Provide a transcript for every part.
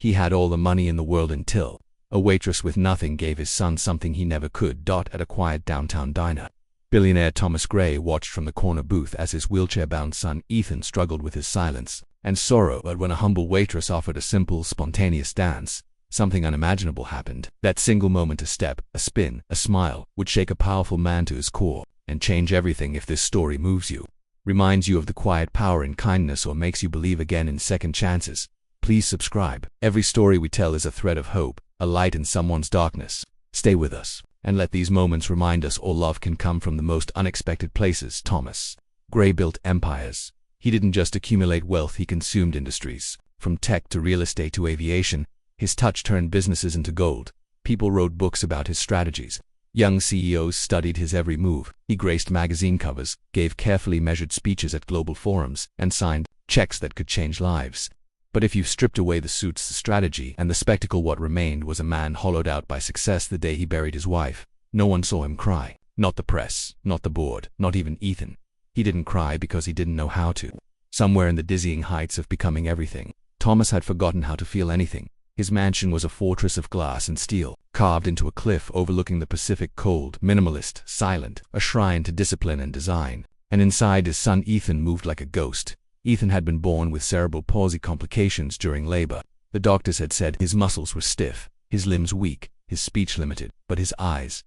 He had all the money in the world until a waitress with nothing gave his son something he never could. At a quiet downtown diner, billionaire Thomas Gray watched from the corner booth as his wheelchair-bound son Ethan struggled with his silence and sorrow. But when a humble waitress offered a simple, spontaneous dance, something unimaginable happened. That single moment, a step, a spin, a smile, would shake a powerful man to his core and change everything. If this story moves you, reminds you of the quiet power in kindness, or makes you believe again in second chances, please subscribe. Every story we tell is a thread of hope, a light in someone's darkness. Stay with us, and let these moments remind us all love can come from the most unexpected places. Thomas Gray built empires. He didn't just accumulate wealth, he consumed industries. From tech to real estate to aviation, his touch turned businesses into gold. People wrote books about his strategies. Young CEOs studied his every move. He graced magazine covers, gave carefully measured speeches at global forums, and signed checks that could change lives. But if you stripped away the suits, the strategy, and the spectacle, what remained was a man hollowed out by success. The day he buried his wife, no one saw him cry. Not the press, not the board, not even Ethan. He didn't cry because he didn't know how to. Somewhere in the dizzying heights of becoming everything, Thomas had forgotten how to feel anything. His mansion was a fortress of glass and steel, carved into a cliff overlooking the Pacific. Cold, minimalist, silent, a shrine to discipline and design. And inside, his son Ethan moved like a ghost. Ethan had been born with cerebral palsy complications during labor. The doctors had said his muscles were stiff, his limbs weak, his speech limited. But his eyes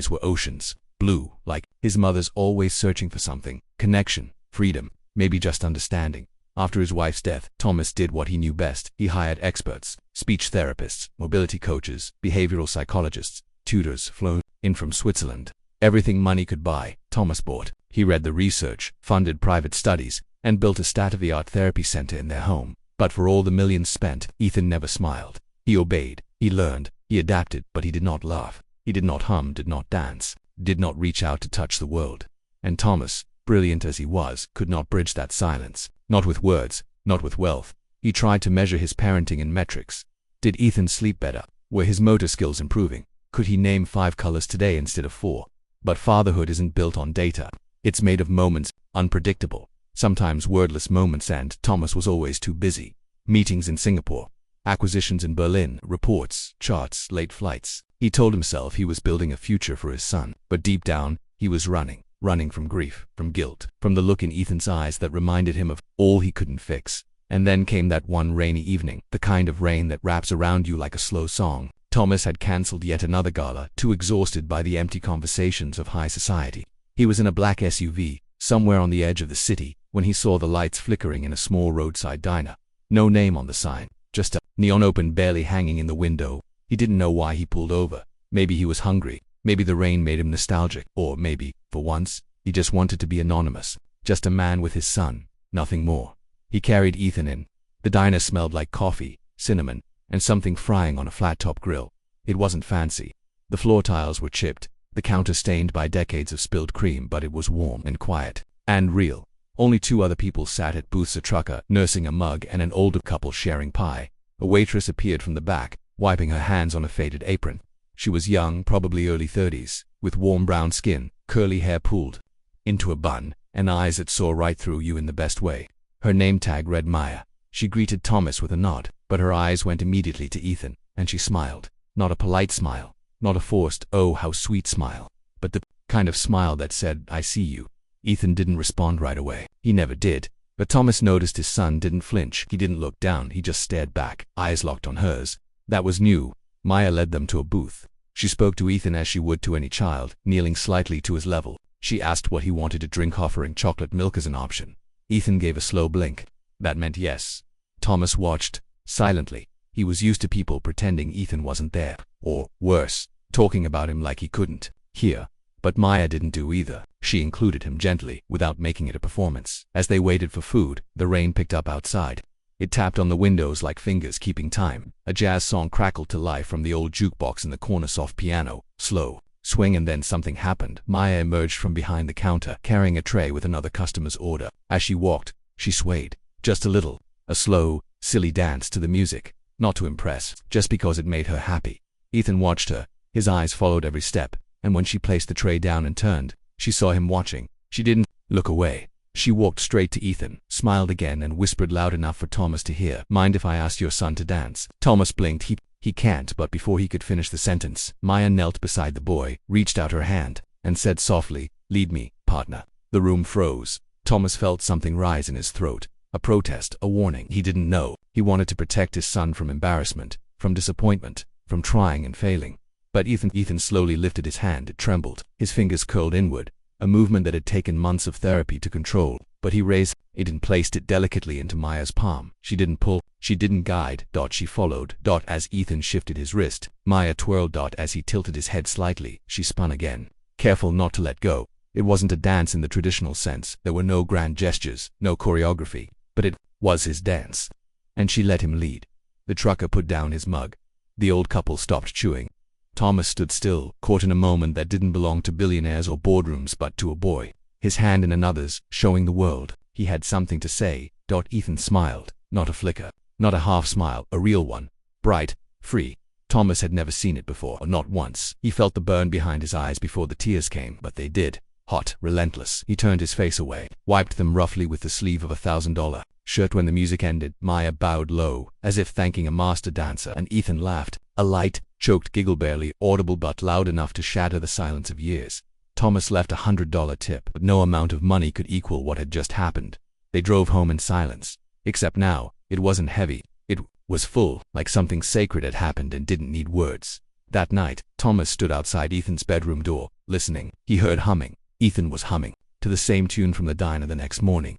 were oceans, blue, like his mother's, always searching for something: connection, freedom, maybe just understanding. After his wife's death, Thomas did what he knew best. He hired experts, speech therapists, mobility coaches, behavioral psychologists, tutors flown in from Switzerland. Everything money could buy, Thomas bought. He read the research, funded private studies, and built a state-of-the-art therapy center in their home. But for all the millions spent, Ethan never smiled. He obeyed, he learned, he adapted, but he did not laugh. He did not hum, did not dance, did not reach out to touch the world. And Thomas, brilliant as he was, could not bridge that silence. Not with words, not with wealth. He tried to measure his parenting in metrics. Did Ethan sleep better? Were his motor skills improving? Could he name 5 colors today instead of 4? But fatherhood isn't built on data. It's made of moments, unpredictable, sometimes wordless moments, and Thomas was always too busy. Meetings in Singapore, acquisitions in Berlin, reports, charts, late flights. He told himself he was building a future for his son, but deep down, he was running from grief, from guilt, from the look in Ethan's eyes that reminded him of all he couldn't fix. And then came that one rainy evening, the kind of rain that wraps around you like a slow song. Thomas had cancelled yet another gala, too exhausted by the empty conversations of high society. He was in a black SUV, somewhere on the edge of the city, when he saw the lights flickering in a small roadside diner. No name on the sign, just a neon open barely hanging in the window. He didn't know why he pulled over. Maybe he was hungry. Maybe the rain made him nostalgic. Or maybe, for once, he just wanted to be anonymous. Just a man with his son, nothing more. He carried Ethan in. The diner smelled like coffee, cinnamon, and something frying on a flat-top grill. It wasn't fancy. The floor tiles were chipped, the counter stained by decades of spilled cream, but it was warm and quiet. And real. Only 2 other people sat at booths, a trucker nursing a mug and an older couple sharing pie. A waitress appeared from the back, wiping her hands on a faded apron. She was young, probably early 30s, with warm brown skin, curly hair pulled into a bun, and eyes that saw right through you in the best way. Her name tag read Maya. She greeted Thomas with a nod, but her eyes went immediately to Ethan, and she smiled. Not a polite smile, not a forced, oh how sweet smile, but the kind of smile that said, I see you. Ethan didn't respond right away. He never did. But Thomas noticed his son didn't flinch. He didn't look down. He just stared back, eyes locked on hers. That was new. Maya led them to a booth. She spoke to Ethan as she would to any child, kneeling slightly to his level. She asked what he wanted to drink, offering chocolate milk as an option. Ethan gave a slow blink. That meant yes. Thomas watched, silently. He was used to people pretending Ethan wasn't there, or, worse, talking about him like he couldn't hear. But Maya didn't do either. She included him gently, without making it a performance. As they waited for food, the rain picked up outside. It tapped on the windows like fingers keeping time. A jazz song crackled to life from the old jukebox in the corner, soft piano, slow swing, and then something happened. Maya emerged from behind the counter, carrying a tray with another customer's order. As she walked, she swayed, just a little, a slow, silly dance to the music, not to impress, just because it made her happy. Ethan watched her. His eyes followed every step, and when she placed the tray down and turned, she saw him watching. She didn't look away. She walked straight to Ethan, smiled again, and whispered loud enough for Thomas to hear, "Mind if I ask your son to dance?" Thomas blinked. He can't, but before he could finish the sentence, Maya knelt beside the boy, reached out her hand, and said softly, "Lead me, partner." The room froze. Thomas felt something rise in his throat. A protest, a warning. He didn't know. He wanted to protect his son from embarrassment, from disappointment, from trying and failing. But Ethan slowly lifted his hand. It trembled. His fingers curled inward, a movement that had taken months of therapy to control. But he raised it and placed it delicately into Maya's palm. She didn't pull. She didn't guide. She followed. As Ethan shifted his wrist, Maya twirled. As he tilted his head slightly, she spun again, careful not to let go. It wasn't a dance in the traditional sense. There were no grand gestures, no choreography. But it was his dance. And she let him lead. The trucker put down his mug. The old couple stopped chewing. Thomas stood still, caught in a moment that didn't belong to billionaires or boardrooms but to a boy. His hand in another's, showing the world. He had something to say. Ethan smiled. Not a flicker. Not a half smile. A real one. Bright. Free. Thomas had never seen it before. Not once. He felt the burn behind his eyes before the tears came, but they did. Hot, relentless. He turned his face away, wiped them roughly with the sleeve of a $1,000 shirt. When the music ended, Maya bowed low, as if thanking a master dancer, and Ethan laughed. A light, choked giggle, barely audible but loud enough to shatter the silence of years. Thomas left a $100 tip, but no amount of money could equal what had just happened. They drove home in silence. Except now, it wasn't heavy. It was full, like something sacred had happened and didn't need words. That night, Thomas stood outside Ethan's bedroom door, listening. He heard humming. Ethan was humming, to the same tune from the diner the next morning.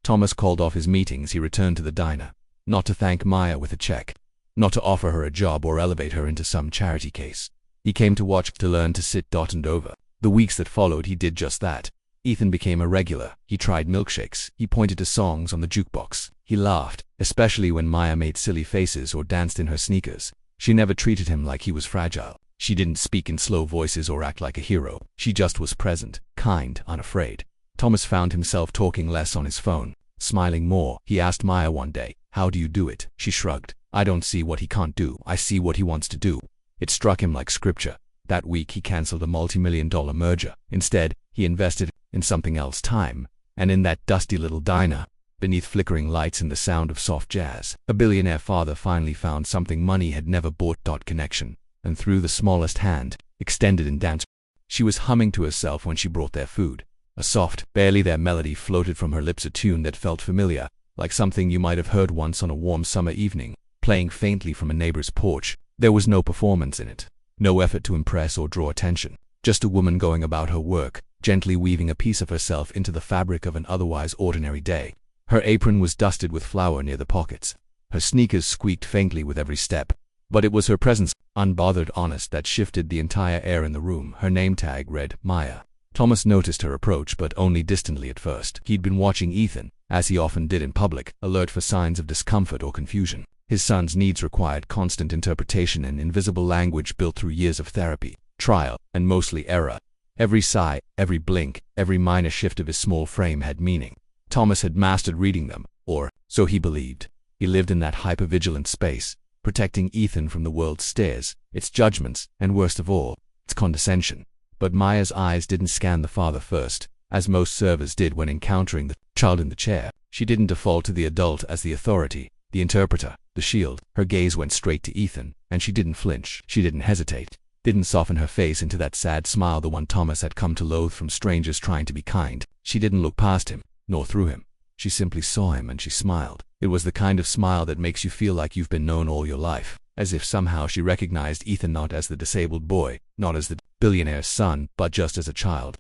Thomas called off his meetings. He returned to the diner. Not to thank Maya with a check. Not to offer her a job or elevate her into some charity case. He came to watch, to learn, to sit. And over the weeks that followed, he did just that. Ethan became a regular. He tried milkshakes. He pointed to songs on the jukebox. He laughed, especially when Maya made silly faces or danced in her sneakers. She never treated him like he was fragile. She didn't speak in slow voices or act like a hero. She just was present, kind, unafraid. Thomas found himself talking less on his phone, smiling more. He asked Maya one day, "How do you do it?" She shrugged. "I don't see what he can't do. I see what he wants to do." It struck him like scripture. That week he canceled a multi-million-dollar merger. Instead, he invested in something else, time. And in that dusty little diner, beneath flickering lights and the sound of soft jazz, a billionaire father finally found something money had never bought. Connection. And through the smallest hand, extended in dance. She was humming to herself when she brought their food. A soft, barely there melody floated from her lips, a tune that felt familiar, like something you might have heard once on a warm summer evening, playing faintly from a neighbor's porch. There was no performance in it, no effort to impress or draw attention, just a woman going about her work, gently weaving a piece of herself into the fabric of an otherwise ordinary day. Her apron was dusted with flour near the pockets. Her sneakers squeaked faintly with every step. But it was her presence, unbothered, honest, that shifted the entire air in the room. Her name tag read Maya. Thomas noticed her approach, but only distantly at first. He'd been watching Ethan, as he often did in public, alert for signs of discomfort or confusion. His son's needs required constant interpretation and invisible language built through years of therapy, trial, and mostly error. Every sigh, every blink, every minor shift of his small frame had meaning. Thomas had mastered reading them, or so he believed. He lived in that hypervigilant space, protecting Ethan from the world's stares, its judgments, and worst of all, its condescension. But Maya's eyes didn't scan the father first, as most servers did when encountering the child in the chair. She didn't default to the adult as the authority, the interpreter, the shield. Her gaze went straight to Ethan, and she didn't flinch. She didn't hesitate. Didn't soften her face into that sad smile, the one Thomas had come to loathe from strangers trying to be kind. She didn't look past him, nor through him. She simply saw him, and she smiled. It was the kind of smile that makes you feel like you've been known all your life, as if somehow she recognized Ethan not as the disabled boy, not as the billionaire's son, but just as a child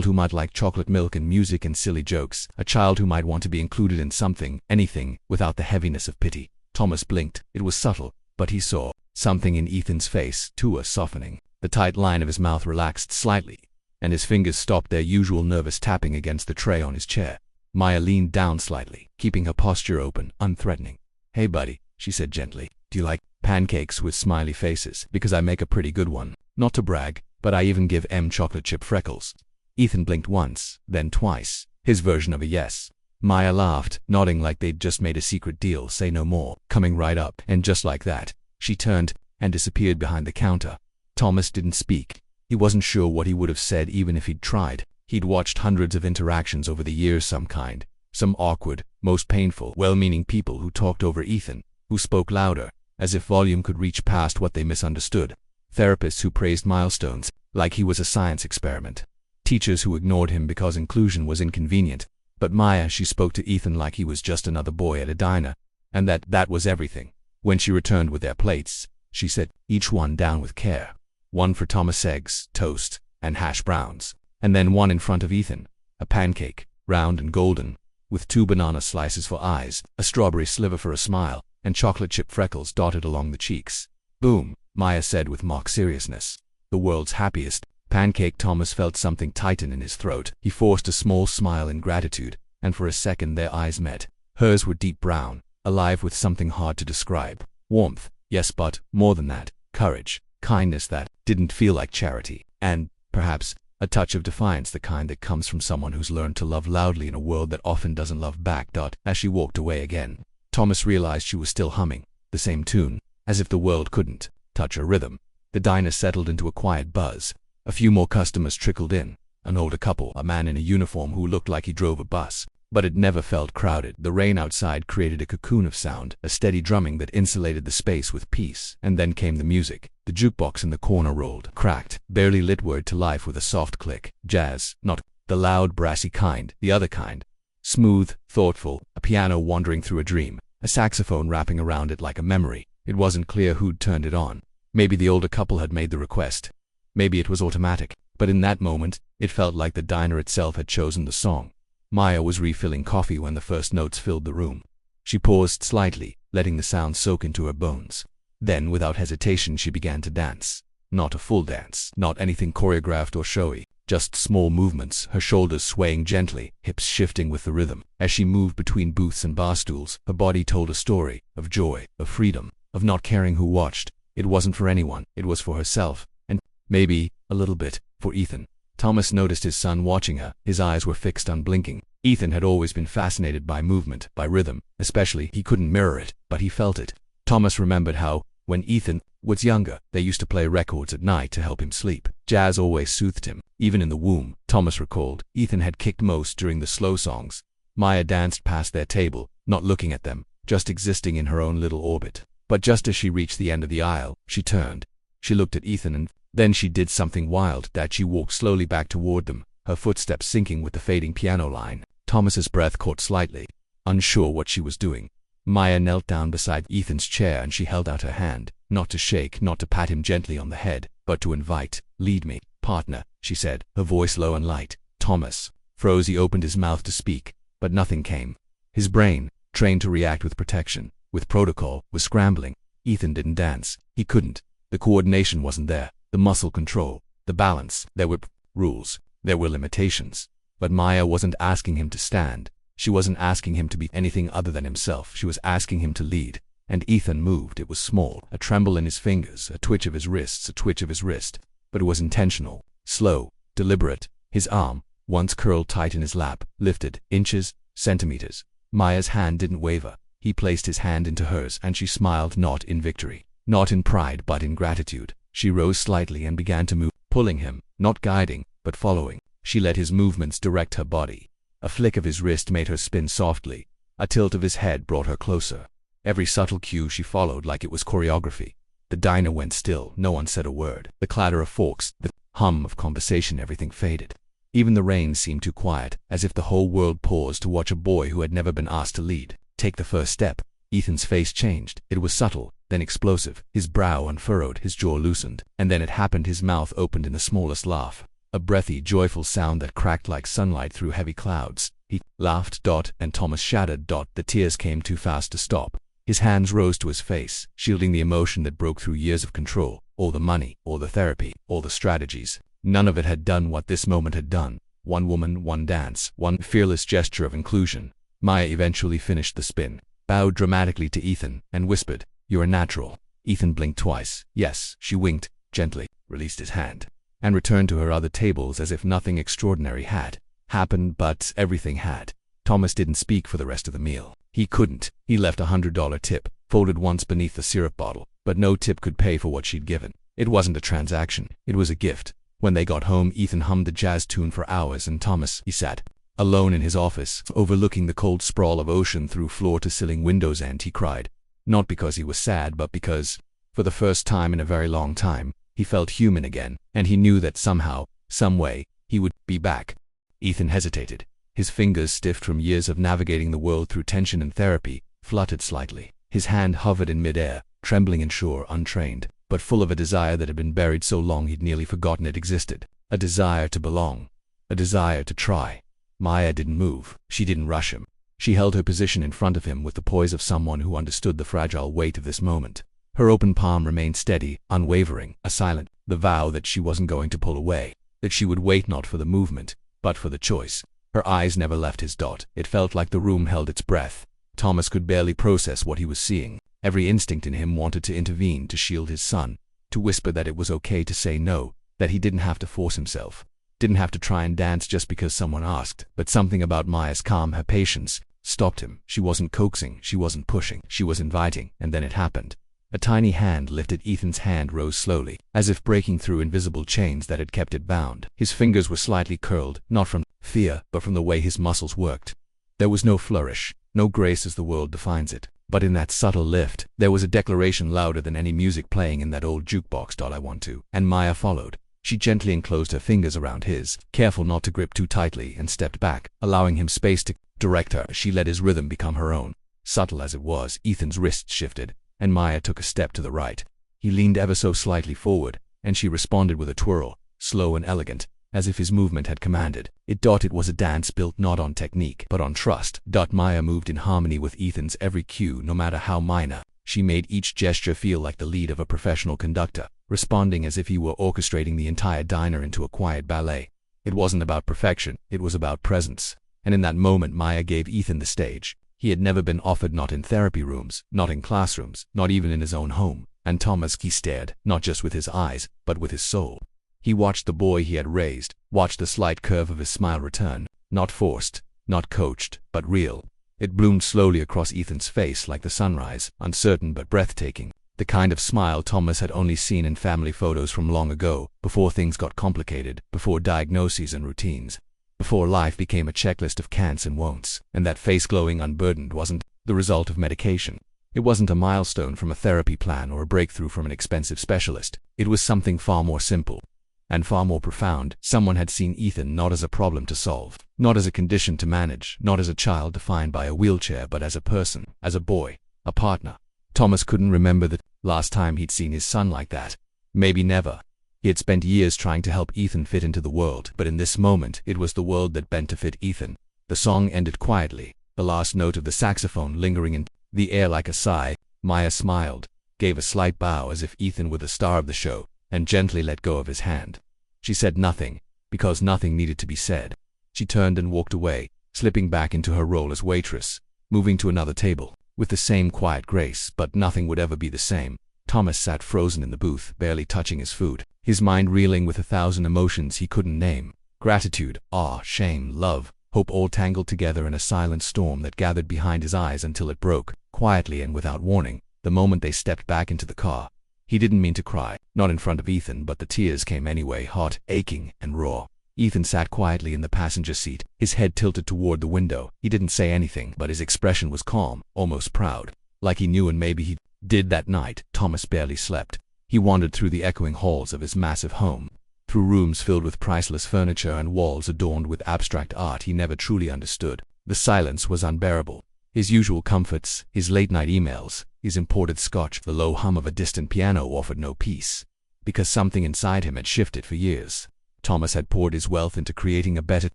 who might like chocolate milk and music and silly jokes, a child who might want to be included in something, anything, without the heaviness of pity. Thomas blinked. It was subtle, but he saw something in Ethan's face, too, a softening. The tight line of his mouth relaxed slightly, and his fingers stopped their usual nervous tapping against the tray on his chair. Maya leaned down slightly, keeping her posture open, unthreatening. "Hey buddy," she said gently, "do you like pancakes with smiley faces? Because I make a pretty good one. Not to brag, but I even give chocolate chip freckles." Ethan blinked once, then twice, his version of a yes. Maya laughed, nodding like they'd just made a secret deal. "Say no more," coming right up, and just like that, she turned and disappeared behind the counter. Thomas didn't speak. He wasn't sure what he would have said even if he'd tried. He'd watched hundreds of interactions over the years, some kind, some awkward, most painful, well-meaning people who talked over Ethan, who spoke louder, as if volume could reach past what they misunderstood. Therapists who praised milestones, like he was a science experiment. Teachers who ignored him because inclusion was inconvenient. But Maya, she spoke to Ethan like he was just another boy at a diner, and that was everything. When she returned with their plates, she set each one down with care. One for Thomas, eggs, toast, and hash browns, and then one in front of Ethan, a pancake, round and golden, with 2 banana slices for eyes, a strawberry sliver for a smile, and chocolate chip freckles dotted along the cheeks. Boom, Maya said with mock seriousness. The world's happiest pancake. Thomas felt something tighten in his throat. He forced a small smile in gratitude, and for a second their eyes met. Hers were deep brown, alive with something hard to describe. Warmth, yes, but more than that, courage, kindness that didn't feel like charity, and, perhaps, a touch of defiance, the kind that comes from someone who's learned to love loudly in a world that often doesn't love back. As she walked away again, Thomas realized she was still humming the same tune, as if the world couldn't touch her rhythm. The diner settled into a quiet buzz. A few more customers trickled in, an older couple, a man in a uniform who looked like he drove a bus. But it never felt crowded. The rain outside created a cocoon of sound, a steady drumming that insulated the space with peace. And then came the music. The jukebox in the corner rolled, cracked, barely lit word to life with a soft click. Jazz, not the loud, brassy kind, the other kind. Smooth, thoughtful, a piano wandering through a dream, a saxophone wrapping around it like a memory. It wasn't clear who'd turned it on. Maybe the older couple had made the request. Maybe it was automatic. But in that moment, it felt like the diner itself had chosen the song. Maya was refilling coffee when the first notes filled the room. She paused slightly, letting the sound soak into her bones. Then, without hesitation, she began to dance. Not a full dance, not anything choreographed or showy, just small movements, her shoulders swaying gently, hips shifting with the rhythm. As she moved between booths and bar stools, her body told a story of joy, of freedom, of not caring who watched. It wasn't for anyone, it was for herself, and maybe, a little bit, for Ethan. Thomas noticed his son watching her. His eyes were fixed, unblinking. Ethan had always been fascinated by movement, by rhythm, especially. He couldn't mirror it, but he felt it. Thomas remembered how, when Ethan was younger, they used to play records at night to help him sleep. Jazz always soothed him, even in the womb. Thomas recalled, Ethan had kicked most during the slow songs. Maya danced past their table, not looking at them, just existing in her own little orbit. But just as she reached the end of the aisle, she turned. She looked at Ethan and then she did something wild. That she walked slowly back toward them, her footsteps syncing with the fading piano line. Thomas's breath caught slightly, unsure what she was doing. Maya knelt down beside Ethan's chair and she held out her hand, not to shake, not to pat him gently on the head, but to invite. Lead me, partner, she said, her voice low and light. Thomas froze. He opened his mouth to speak, but nothing came. His brain, trained to react with protection, with protocol, was scrambling. Ethan didn't dance. He couldn't. The coordination wasn't there. The muscle control, the balance. There were rules. There were limitations. But Maya wasn't asking him to stand. She wasn't asking him to be anything other than himself. She was asking him to lead. And Ethan moved. It was small, a tremble in his fingers, a twitch of his wrists, a twitch of his wrist. But it was intentional, slow, deliberate. His arm, once curled tight in his lap, lifted, inches, centimeters. Maya's hand didn't waver. He placed his hand into hers and she smiled, not in victory, not in pride, but in gratitude. She rose slightly and began to move, pulling him, not guiding, but following. She let his movements direct her body. A flick of his wrist made her spin softly. A tilt of his head brought her closer. Every subtle cue she followed like it was choreography. The diner went still. No one said a word. The clatter of forks, the hum of conversation, everything faded. Even the rain seemed too quiet, as if the whole world paused to watch a boy who had never been asked to lead take the first step. Ethan's face changed. It was subtle, then explosive. His brow unfurrowed, his jaw loosened. And then it happened. His mouth opened in the smallest laugh. A breathy, joyful sound that cracked like sunlight through heavy clouds. He laughed, and Thomas shuddered. The tears came too fast to stop. His hands rose to his face, shielding the emotion that broke through years of control. All the money, all the therapy, all the strategies. None of it had done what this moment had done. One woman, one dance, one fearless gesture of inclusion. Maya eventually finished the spin, bowed dramatically to Ethan, and whispered, "You're a natural." Ethan blinked twice. Yes, she winked, gently, released his hand, and returned to her other tables as if nothing extraordinary had happened, but everything had. Thomas didn't speak for the rest of the meal. He couldn't. He left a $100 tip, folded once beneath the syrup bottle, but no tip could pay for what she'd given. It wasn't a transaction. It was a gift. When they got home, Ethan hummed the jazz tune for hours, and he sat alone in his office, overlooking the cold sprawl of ocean through floor-to-ceiling windows, and he cried. Not because he was sad, but because, for the first time in a very long time, he felt human again, and he knew that somehow, some way, he would be back. Ethan hesitated. His fingers, stiffed from years of navigating the world through tension and therapy, fluttered slightly. His hand hovered in midair, trembling and sure, untrained, but full of a desire that had been buried so long he'd nearly forgotten it existed. A desire to belong. A desire to try. Maya didn't move. She didn't rush him. She held her position in front of him with the poise of someone who understood the fragile weight of this moment. Her open palm remained steady, unwavering, a silent, the vow that she wasn't going to pull away, that she would wait not for the movement, but for the choice. Her eyes never left his. It felt like the room held its breath. Thomas could barely process what he was seeing. Every instinct in him wanted to intervene, to shield his son, to whisper that it was okay to say no, that he didn't have to force himself, didn't have to try and dance just because someone asked. But something about Maya's calm, her patience, stopped him. She wasn't coaxing, she wasn't pushing, she was inviting, and then it happened. A tiny hand lifted. Ethan's hand rose slowly, as if breaking through invisible chains that had kept it bound. His fingers were slightly curled, not from fear, but from the way his muscles worked. There was no flourish, no grace as the world defines it, but in that subtle lift, there was a declaration louder than any music playing in that old jukebox. I want to. And Maya followed. She gently enclosed her fingers around his, careful not to grip too tightly, and stepped back, allowing him space to direct her. She let his rhythm become her own. Subtle as it was, Ethan's wrists shifted, and Maya took a step to the right. He leaned ever so slightly forward, and she responded with a twirl, slow and elegant, as if his movement had commanded it. It was a dance built not on technique, but on trust. Maya moved in harmony with Ethan's every cue, no matter how minor. She made each gesture feel like the lead of a professional conductor, responding as if he were orchestrating the entire diner into a quiet ballet. It wasn't about perfection, it was about presence. And in that moment, Maya gave Ethan the stage he had never been offered, not in therapy rooms, not in classrooms, not even in his own home. And he stared, not just with his eyes, but with his soul. He watched the boy he had raised, watched the slight curve of his smile return, not forced, not coached, but real. It bloomed slowly across Ethan's face like the sunrise, uncertain but breathtaking. The kind of smile Thomas had only seen in family photos from long ago, before things got complicated, before diagnoses and routines, before life became a checklist of can'ts and won'ts. And that face, glowing unburdened, wasn't the result of medication. It wasn't a milestone from a therapy plan or a breakthrough from an expensive specialist. It was something far more simple and far more profound. Someone had seen Ethan not as a problem to solve, not as a condition to manage, not as a child defined by a wheelchair, but as a person, as a boy, a partner. Thomas couldn't remember the last time he'd seen his son like that. Maybe never. He had spent years trying to help Ethan fit into the world, but in this moment, it was the world that bent to fit Ethan. The song ended quietly, the last note of the saxophone lingering in the air like a sigh. Maya smiled, gave a slight bow as if Ethan were the star of the show, and gently let go of his hand. She said nothing, because nothing needed to be said. She turned and walked away, slipping back into her role as waitress, moving to another table, with the same quiet grace, but nothing would ever be the same. Thomas sat frozen in the booth, barely touching his food, his mind reeling with 1,000 emotions he couldn't name. Gratitude, awe, shame, love, hope, all tangled together in a silent storm that gathered behind his eyes until it broke, quietly and without warning, the moment they stepped back into the car. He didn't mean to cry, not in front of Ethan, but the tears came anyway, hot, aching, and raw. Ethan sat quietly in the passenger seat, his head tilted toward the window. He didn't say anything, but his expression was calm, almost proud, like he knew, and maybe he did. That night, Thomas barely slept. He wandered through the echoing halls of his massive home, through rooms filled with priceless furniture and walls adorned with abstract art he never truly understood. The silence was unbearable. His usual comforts, his late-night emails, his imported scotch, the low hum of a distant piano offered no peace, because something inside him had shifted for years. Thomas had poured his wealth into creating a better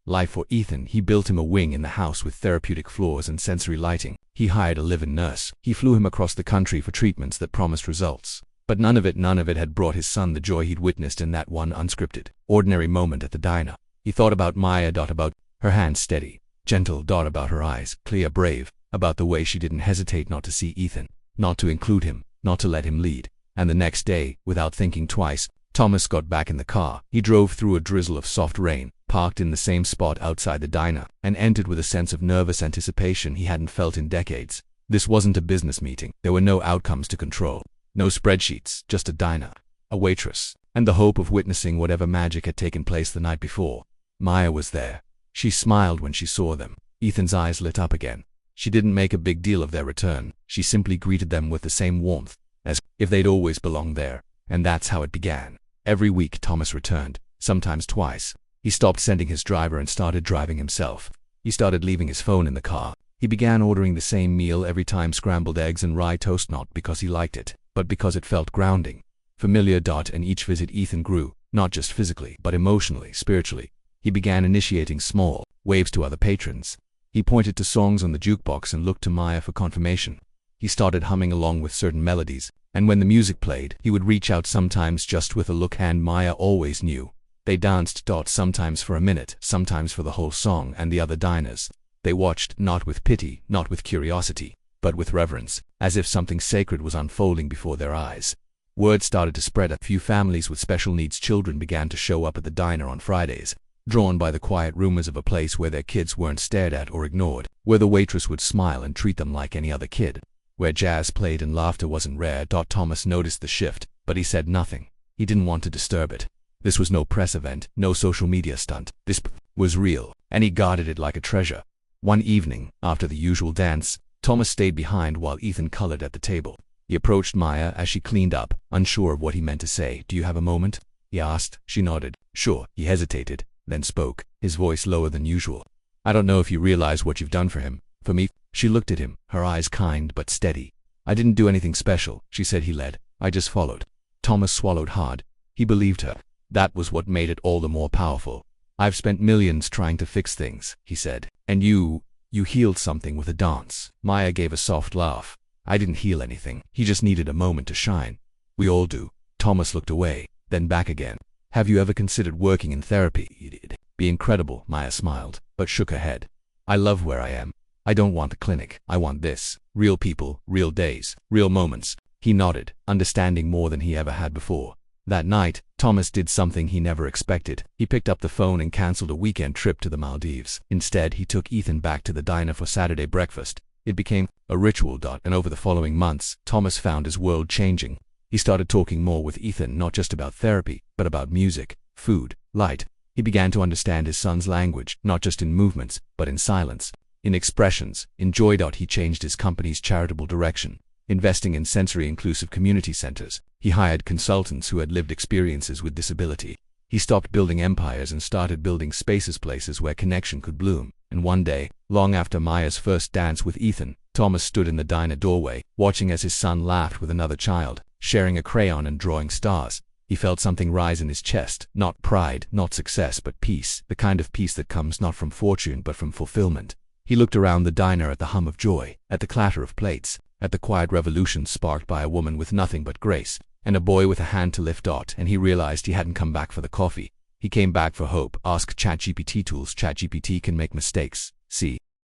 life for Ethan. He built him a wing in the house with therapeutic floors and sensory lighting. He hired a live-in nurse. He flew him across the country for treatments that promised results. But none of it had brought his son the joy he'd witnessed in that one unscripted, ordinary moment at the diner. He thought about Maya, about her hands steady, gentle, about her eyes, clear, brave, about the way she didn't hesitate not to see Ethan, not to include him, not to let him lead. And the next day, without thinking twice, Thomas got back in the car. He drove through a drizzle of soft rain, parked in the same spot outside the diner, and entered with a sense of nervous anticipation he hadn't felt in decades. This wasn't a business meeting. There were no outcomes to control, no spreadsheets, just a diner, a waitress, and the hope of witnessing whatever magic had taken place the night before. Maya was there. She smiled when she saw them. Ethan's eyes lit up again. She didn't make a big deal of their return. She simply greeted them with the same warmth, as if they'd always belonged there. And that's how it began. Every week Thomas returned, sometimes twice. He stopped sending his driver and started driving himself. He started leaving his phone in the car. He began ordering the same meal every time, scrambled eggs and rye toast, not because he liked it, but because it felt grounding. Familiar. And each visit Ethan grew, not just physically, but emotionally, spiritually. He began initiating small waves to other patrons. He pointed to songs on the jukebox and looked to Maya for confirmation. He started humming along with certain melodies, and when the music played, he would reach out, sometimes just with a look, and Maya always knew. They danced. Sometimes for a minute, sometimes for the whole song, and the other diners. They watched, not with pity, not with curiosity, but with reverence, as if something sacred was unfolding before their eyes. Word started to spread. A few families with special needs children began to show up at the diner on Fridays, drawn by the quiet rumors of a place where their kids weren't stared at or ignored, where the waitress would smile and treat them like any other kid, where jazz played and laughter wasn't rare. Thomas noticed the shift, but he said nothing. He didn't want to disturb it. This was no press event, no social media stunt. This was real, and he guarded it like a treasure. One evening, after the usual dance, Thomas stayed behind while Ethan colored at the table. He approached Maya as she cleaned up, unsure of what he meant to say. "Do you have a moment?" he asked. She nodded. "Sure." He hesitated, then spoke, his voice lower than usual. "I don't know if you realize what you've done for him. For me." She looked at him, her eyes kind but steady. "I didn't do anything special," she said. "He led. I just followed." Thomas swallowed hard. He believed her. That was what made it all the more powerful. "I've spent millions trying to fix things," he said. "And you healed something with a dance." Maya gave a soft laugh. "I didn't heal anything. He just needed a moment to shine." "We all do." Thomas looked away, then back again. "Have you ever considered working in therapy?" "He did. Be incredible." Maya smiled, but shook her head. "I love where I am. I don't want the clinic. I want this. Real people, real days, real moments." He nodded, understanding more than he ever had before. That night, Thomas did something he never expected. He picked up the phone and canceled a weekend trip to the Maldives. Instead, he took Ethan back to the diner for Saturday breakfast. It became a ritual. And over the following months, Thomas found his world changing. He started talking more with Ethan, not just about therapy, but about music, food, light. He began to understand his son's language, not just in movements, but in silence, in expressions, in joy. He changed his company's charitable direction, investing in sensory-inclusive community centers. He hired consultants who had lived experiences with disability. He stopped building empires and started building spaces, places where connection could bloom. And one day, long after Maya's first dance with Ethan, Thomas stood in the diner doorway, watching as his son laughed with another child, sharing a crayon and drawing stars. He felt something rise in his chest, not pride, not success, but peace, the kind of peace that comes not from fortune but from fulfillment. He looked around the diner at the hum of joy, at the clatter of plates, at the quiet revolution sparked by a woman with nothing but grace, and a boy with a hand to lift. And he realized he hadn't come back for the coffee. He came back for hope. Ask ChatGPT tools. ChatGPT can make mistakes. See,